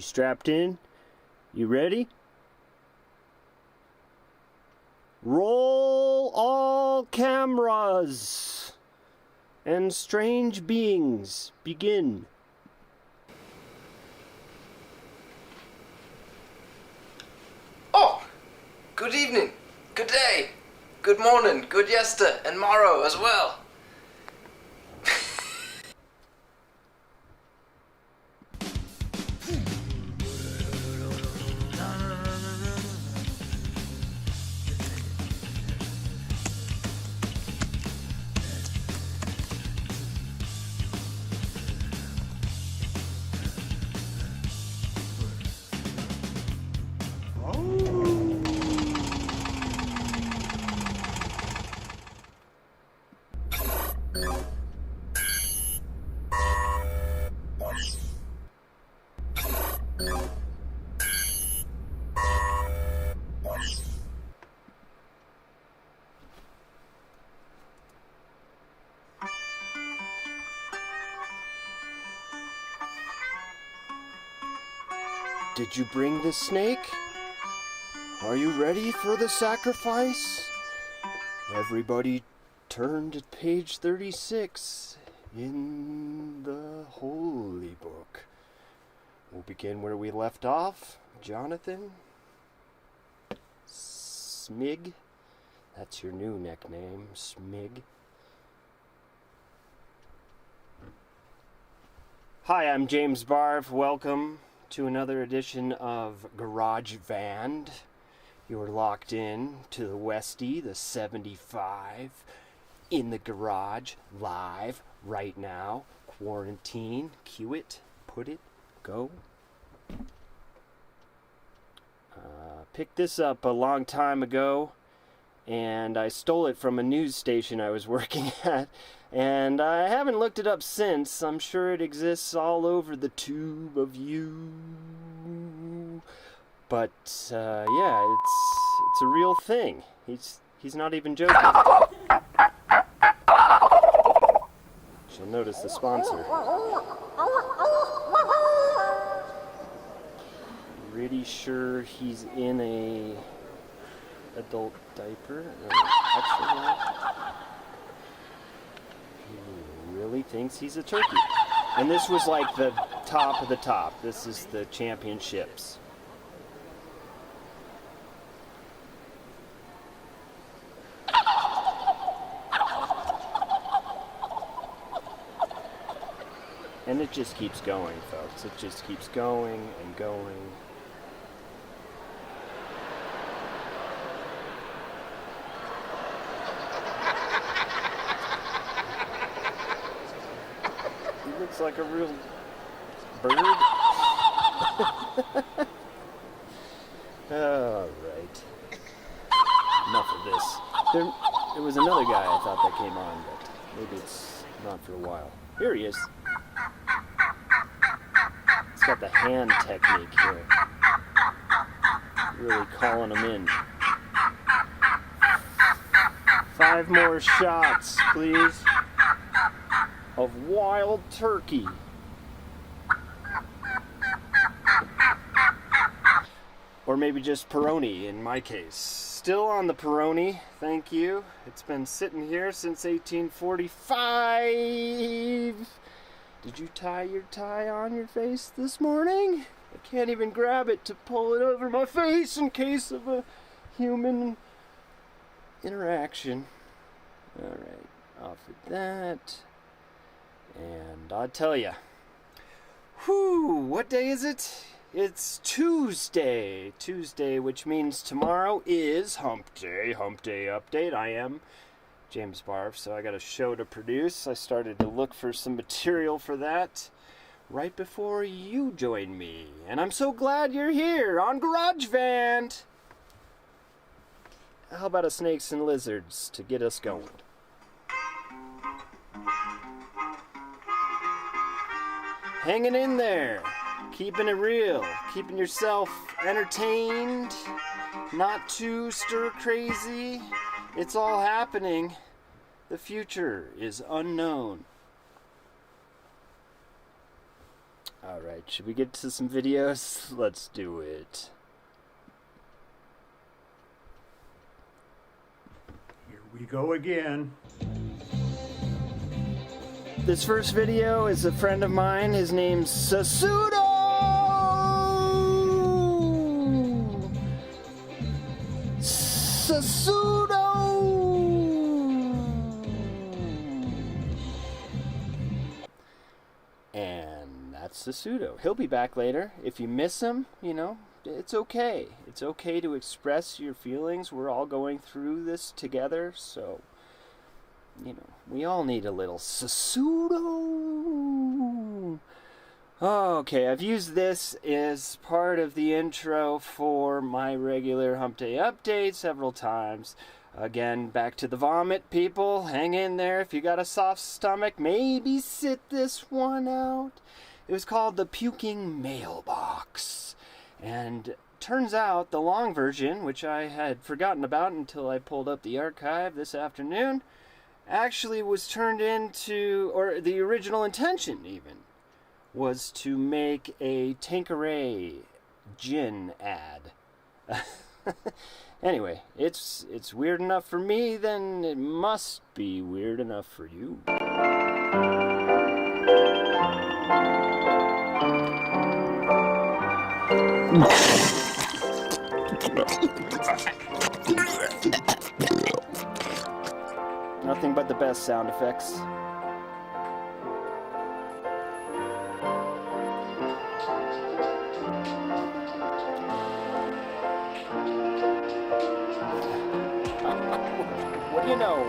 strapped in? You ready? Roll all cameras and strange beings begin. Oh! Good evening, good day, good morning, good yester, and morrow as well. Did you bring the snake? Are you ready for the sacrifice? Everybody turn to page 36 in the Holy Book. We'll begin where we left off. Jonathan? Smig? That's your new nickname, Smig. Hi, I'm James Barff. Welcome to another edition of Garage Van. You're locked in to the Westie, the 75, in the garage, live, right now, quarantine, cue it, put it, go. Picked this up a long time ago, and I stole it from a news station I was working at, and I haven't looked it up since. I'm sure it exists all over the tube of you. But, yeah, it's a real thing. He's not even joking. You'll notice the sponsor. Pretty sure he's in a adult diaper. Actually, no. He really thinks he's a turkey. And this was like the top of the top. This is the championships. And it just keeps going, folks. It just keeps going and going. He looks like a real bird. All right. Enough of this. There was another guy I thought that came on, but maybe it's not for a while. Here he is. He's got the hand technique here. Really calling him in. 5 more shots, please, of wild turkey. Or maybe just Peroni in my case. Still on the Peroni, thank you. It's been sitting here since 1845. Did you tie your tie on your face this morning? I can't even grab it to pull it over my face in case of a human interaction. Alright, off with that. And I'll tell ya. Whew, what day is it? It's Tuesday. Tuesday, which means tomorrow is Hump Day. Hump Day update. I am James Barff, so I got a show to produce. I started to look for some material for that right before you joined me. And I'm so glad you're here on Garage Van. How about a Snakes and Lizards to get us going? Hanging in there, keeping it real, keeping yourself entertained, not too stir crazy. It's all happening. The future is unknown. Alright, should we get to some videos? Let's do it. Here we go again. This first video is a friend of mine. His name's Sasudo! Sasudo! And that's Sasudo. He'll be back later. If you miss him, you know, it's okay. It's okay to express your feelings. We're all going through this together, so, you know, we all need a little Sasudo. Okay, I've used this as part of the intro for my regular Hump Day update several times. Again, back to the vomit, people. Hang in there. If you got a soft stomach, maybe sit this one out. It was called the Puking Mailbox. And turns out the long version, which I had forgotten about until I pulled up the archive this afternoon, actually was turned into, or the original intention even, was to make a Tanqueray gin ad. Anyway, it's weird enough for me, then it must be weird enough for you. Nothing but the best sound effects. What do you know?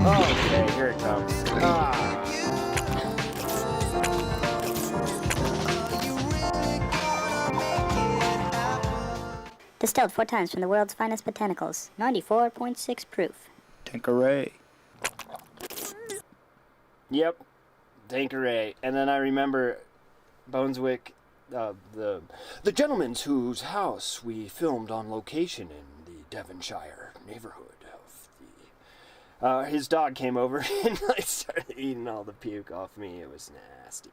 Okay, here it comes. Distilled 4 times from the world's finest botanicals. 94.6 proof. Tanqueray. Yep, Tanqueray. And then I remember Boneswick, the gentleman's whose house we filmed on location in the Devonshire neighborhood of the... his dog came over and I started eating all the puke off me. It was nasty.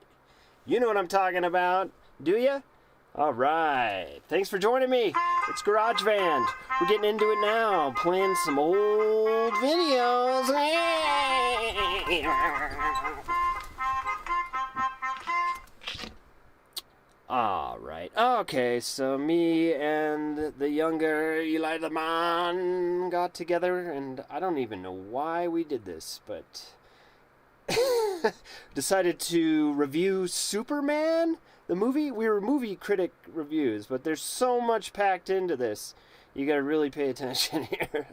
You know what I'm talking about, do you? All right. Thanks for joining me. It's Garage Band. We're getting into it now, playing some old videos. All right. Okay, so me and the younger Eli the Man got together, and I don't even know why we did this, but decided to review Superman, the movie. We were movie critic reviews, but there's so much packed into this. You gotta really pay attention here.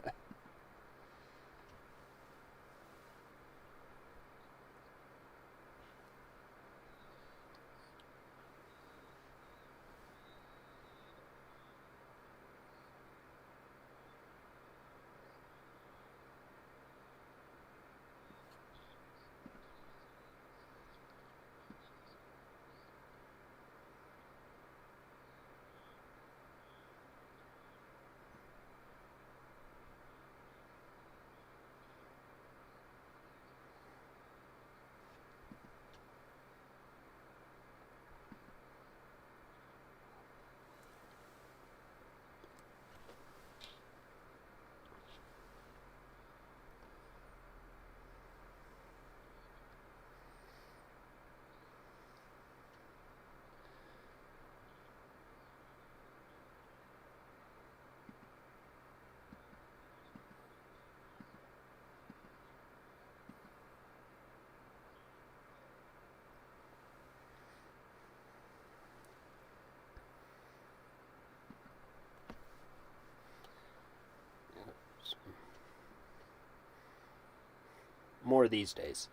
More these days.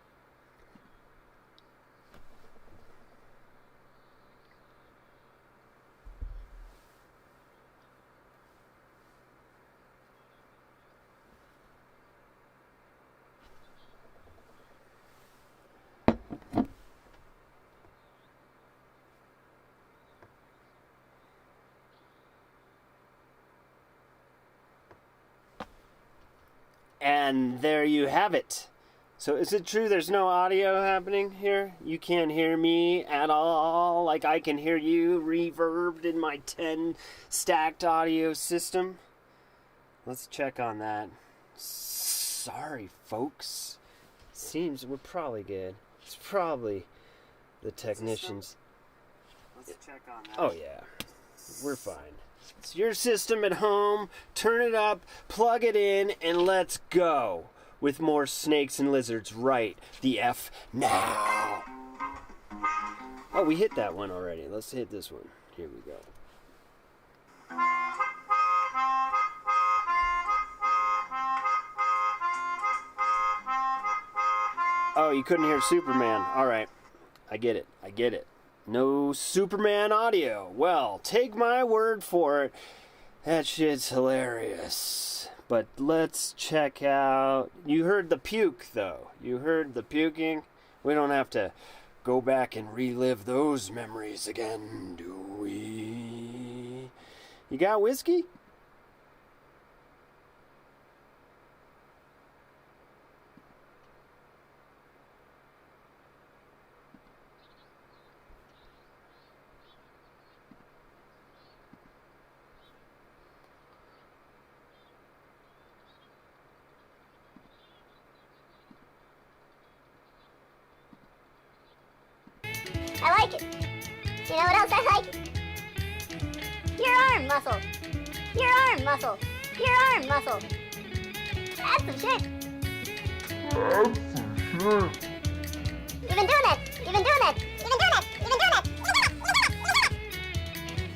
And there you have it. So is it true there's no audio happening here? You can't hear me at all, like I can hear you reverbed in my 10 stacked audio system? Let's check on that. Sorry, folks. Seems we're probably good. It's probably the technicians. Let's check on that. Oh yeah, we're fine. It's your system at home. Turn it up, plug it in, and let's go. With more snakes and lizards right the F now. Oh, we hit that one already. Let's hit this one. Here we go. Oh, you couldn't hear Superman. All right. I get it. I get it. No Superman audio. Well, take my word for it. That shit's hilarious. But let's check out... You heard the puke, though. You heard the puking. We don't have to go back and relive those memories again, do we? You got whiskey? I like it. You know what else I like? Your arm muscle. Your arm muscle. Your arm muscle. That's some shit. That's some shit. You've been doing that. You've been doing that. You've been doing that. You've been doing that.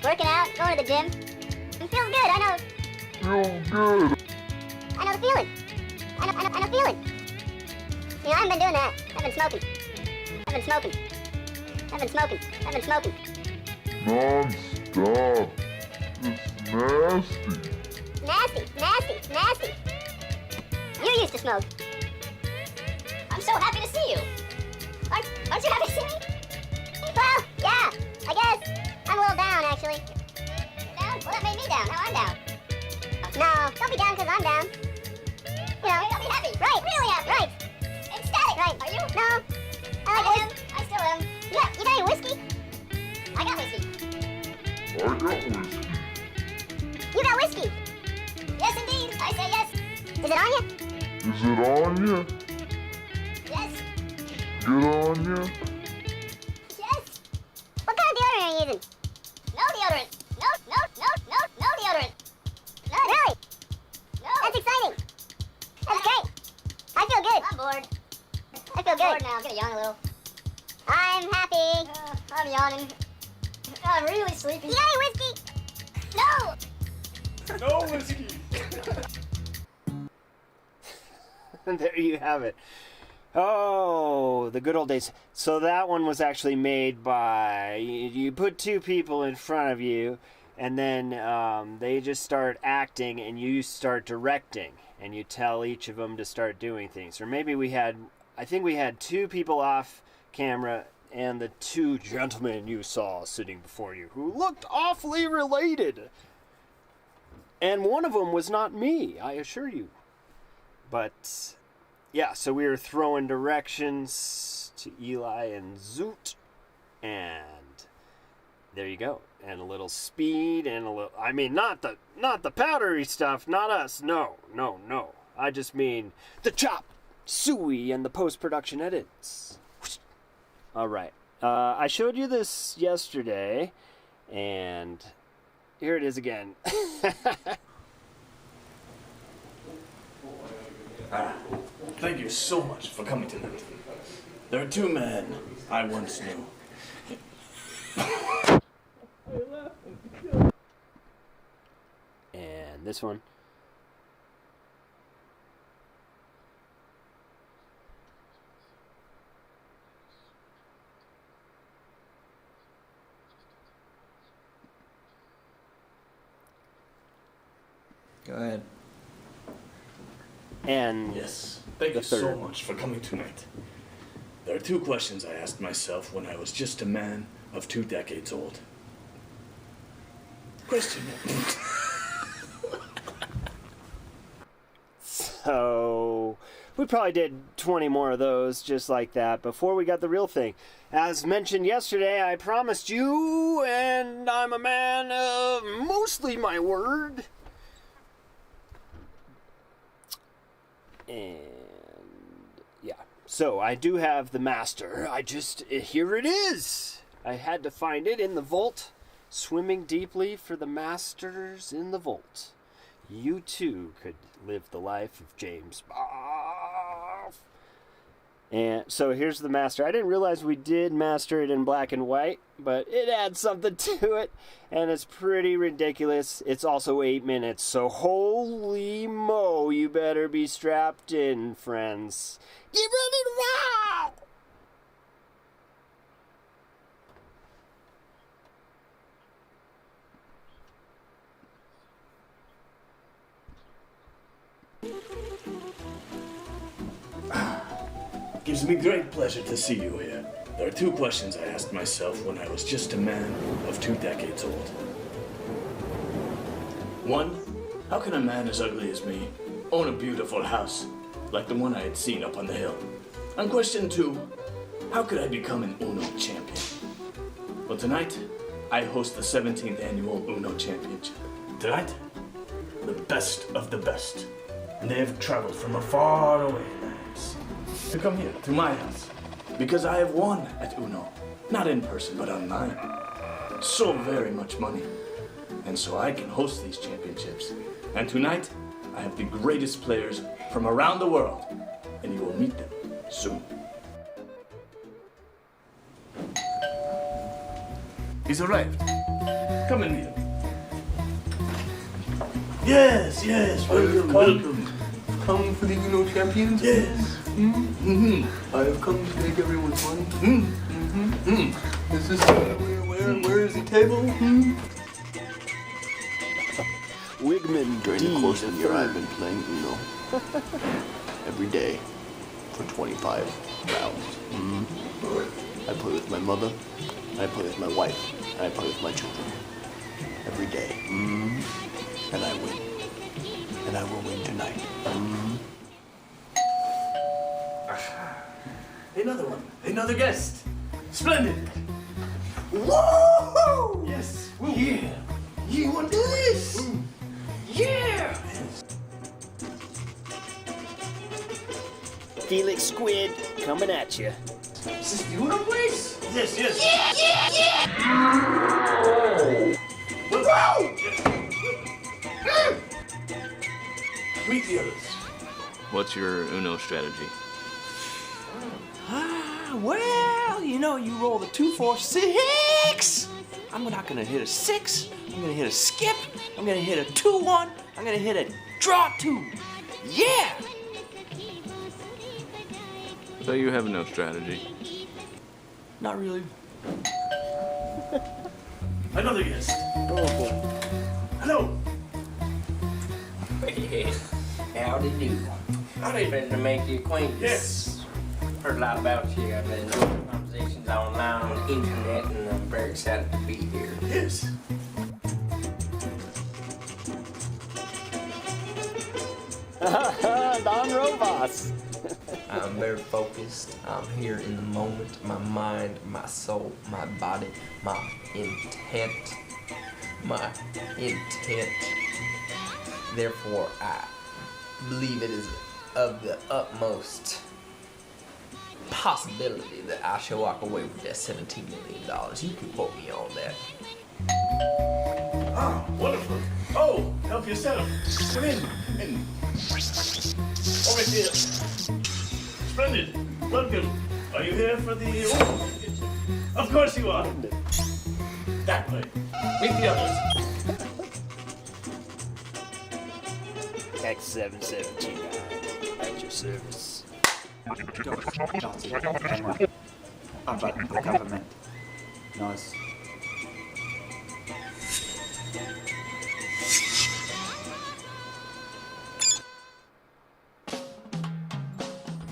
Working out, going to the gym. It feels good, I know. Feel good. I know the feeling. I know the feeling. You know, I haven't been doing that. I've been smoking. I've been smoking. I've been smoking. I've been smoking. Non-stop. It's nasty. Nasty, nasty, nasty. You used to smoke. I'm so happy to see you. Aren't you happy to see me? Well, yeah, I guess. I'm a little down, actually. Down? Well, that made me down. Now I'm down. No, don't be down because I'm down. You know, don't be happy. Right. Really happy. Right. Ecstatic. Right. Are you? No. I am. I still am. Yeah, you got any whiskey? I got whiskey. I got whiskey. You got whiskey? Yes, indeed. I say yes. Is it on you? Is it on you? Yes. Get on you? Yes. What kind of deodorant are you using? No deodorant. No deodorant. None. Really? No. That's exciting. That's great. I feel good. I'm bored. I feel good. I'm bored now. I'm gonna yawn a little. I'm happy. I'm yawning. I'm really sleepy. You got any whiskey? No. No whiskey. There you have it. Oh, the good old days. So that one was actually made by... You put two people in front of you, and then they just start acting, and you start directing, and you tell each of them to start doing things. Or maybe we had... I think we had two people off camera and the two gentlemen you saw sitting before you who looked awfully related. And one of them was not me, I assure you. But, yeah, so we were throwing directions to Eli and Zoot. And there you go. And a little speed and a little... I mean, not the powdery stuff, not us. No. I just mean the chop, suey, and the post-production edits. All right. I showed you this yesterday, and here it is again. Thank you so much for coming tonight. There are two men I once knew. And this one. Go ahead. And Yes, thank you so much for coming tonight. There are two questions I asked myself when I was just a man of 2 decades old. Question So we probably did 20 more of those just like that before we got the real thing. As mentioned yesterday, I promised you, and I'm a man of mostly my word. And yeah, so I do have the master. Here it is. I had to find it in the vault, swimming deeply for the masters in the vault. You too could live the life of James Barff. And so here's the master. I didn't realize we did master it in black and white, but it adds something to it, and it's pretty ridiculous. It's also 8 minutes, so holy mo, you better be strapped in, friends. Get ready to rock! Gives me great pleasure to see you here. There are 2 questions I asked myself when I was just a man of 2 decades old. 1, how can a man as ugly as me own a beautiful house like the one I had seen up on the hill? And question 2, how could I become an Uno champion? Well, tonight, I host the 17th annual Uno Championship. Tonight, the best of the best. And they have traveled from a far away lands to come here, to my house, because I have won at Uno. Not in person, but online. So very much money. And so I can host these championships. And tonight, I have the greatest players from around the world, and you will meet them soon. He's arrived. Come and meet him. Yes, welcome. Come for the Uno champions? Yes. I have come to make everyone fun. Is this where is the table? Wigman During the course of the year, I've been playing Uno every day for 25 rounds. I play with my mother, I play with my wife, and I play with my children every day. And I win. And I will win tonight. Another one. Another guest. Splendid. Woo! Yes. Yeah! You want to do this? Yeah! Felix Squid coming at you. Is this the Uno place? Yes. Meet the others. What's your Uno strategy? Well, you roll the 2, 4, 6. I'm not gonna hit a 6. I'm gonna hit a skip. I'm gonna hit a 2-1. I'm gonna hit a draw 2. Yeah! So you have no strategy. Not really. Another guest. Hello. Howdy do. Howdy, been to make the acquaintance. Yes. Heard a lot about you. I've been doing conversations online on the internet, and I'm very excited to be here. Yes. Don Rojas. I'm very focused. I'm here in the moment. My mind, my soul, my body, my intent. Therefore, I believe it is of the utmost possibility that I shall walk away with that $17 million. You can quote me on that. Ah, wonderful. Oh, help yourself. Come in. Over here. Splendid. Welcome. Are you here for the... Oh, of course you are. That way. Meet the others. X717 at your service. I'm about the government. Nice.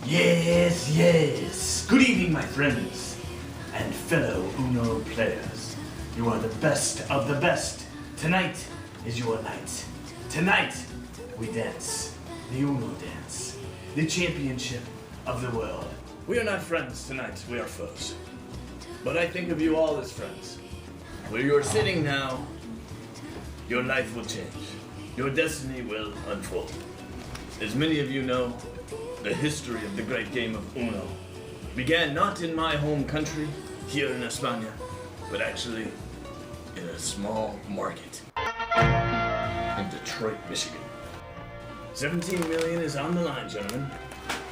Yes. Good evening, my friends and fellow Uno players. You are the best of the best. Tonight is your night. Tonight, we dance. the Uno dance, the championship of the world. We are not friends tonight, we are foes. But I think of you all as friends. Where you're sitting now, your life will change. Your destiny will unfold. As many of you know, the history of the great game of Uno began not in my home country, here in España, but actually in a small market in Detroit, Michigan. 17 million is on the line, gentlemen.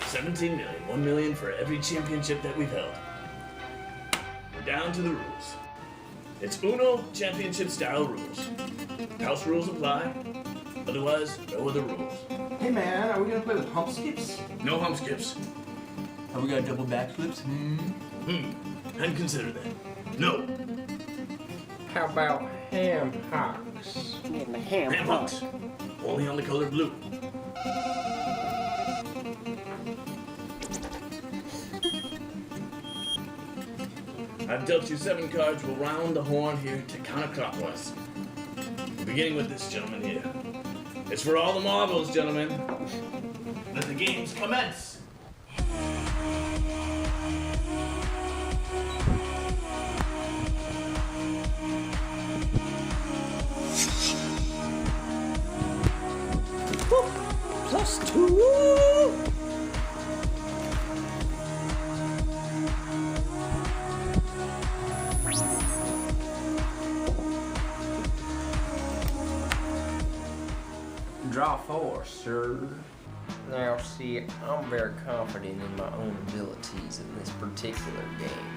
17 million. 1 million for every championship that we've held. We're down to the rules. It's Uno championship style rules. House rules apply. Otherwise, no other rules. Hey man, are we gonna play with hump skips? No hump skips. Have we got double backflips? Hadn't considered that. No. How about ham hocks? Ham hocks. Only on the color blue. I've dealt you 7 cards. We'll round the horn here to counterclockwise. Beginning with this gentleman here. It's for all the marbles, gentlemen. Let the games commence. +2. Draw 4, sir. Now, see, I'm very confident in my own abilities in this particular game.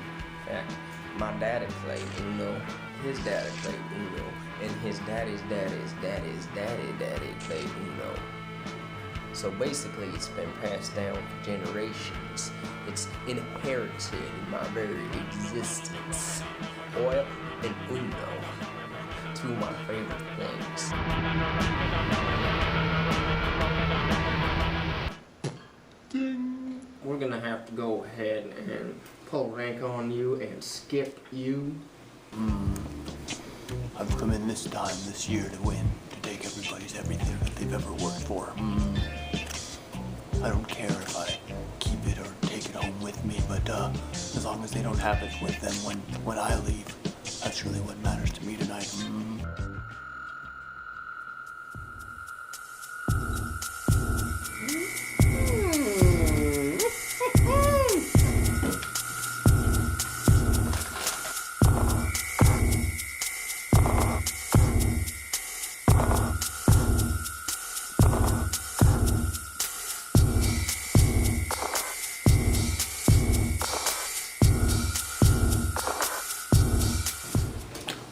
In fact, my daddy played Uno, his daddy played Uno, and his daddy's daddy's daddy's daddy played Uno. So basically, it's been passed down for generations. It's inherited in my very existence. Oil and Uno, 2 of my favorite things. We're gonna have to go ahead and pull rank on you and skip you. I've come in this time, this year, to win, to take everybody's everything that they've ever worked for. I don't care if I keep it or take it home with me, but as long as they don't have it with them when I leave, that's really what matters to me tonight.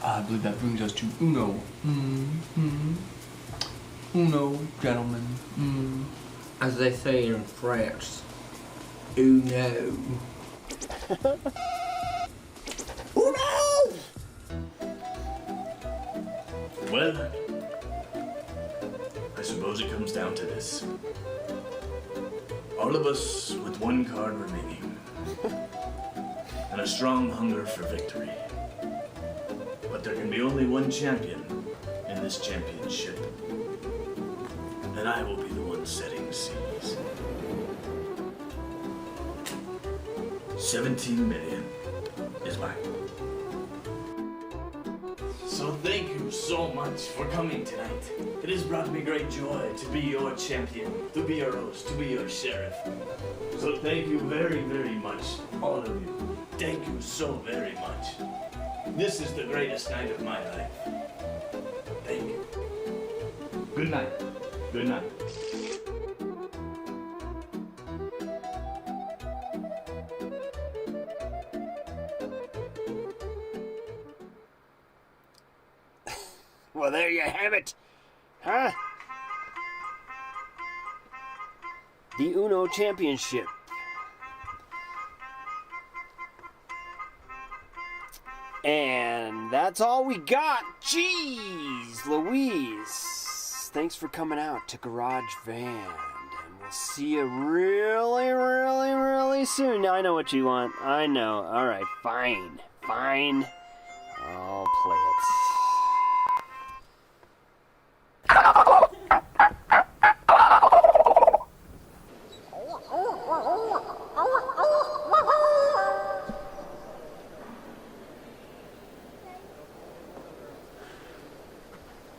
I believe that brings us to Uno. Uno, gentlemen. As they say in France, Uno. Uno! Well, I suppose it comes down to this. All of us with 1 card remaining, and a strong hunger for victory. But there can be only 1 champion in this championship, and I will be the one setting seas. 17 million is mine. So thank you so much for coming tonight. It has brought me great joy to be your champion, to be your host, to be your sheriff. So thank you very, very much, all of you. Thank you so very much. This is the greatest night of my life. Thank you. Good night. Good night. Well, there you have it. Huh? The Uno Championship. And that's all we got. Jeez Louise. Thanks for coming out to Garage Van. And we'll see you really, really, really soon. Now, I know what you want. I know. All right, fine. Fine. I'll play it.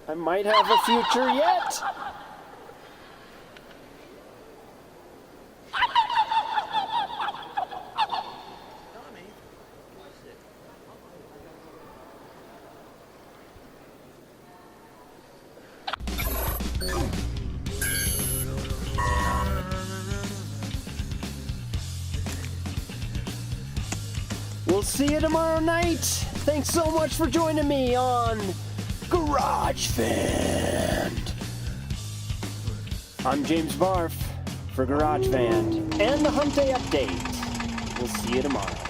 I might have a future yet. We'll see you tomorrow night. Thanks so much for joining me on Garage Band. I'm James Barff for Garage Band and the Hump Day Update. We'll see you tomorrow.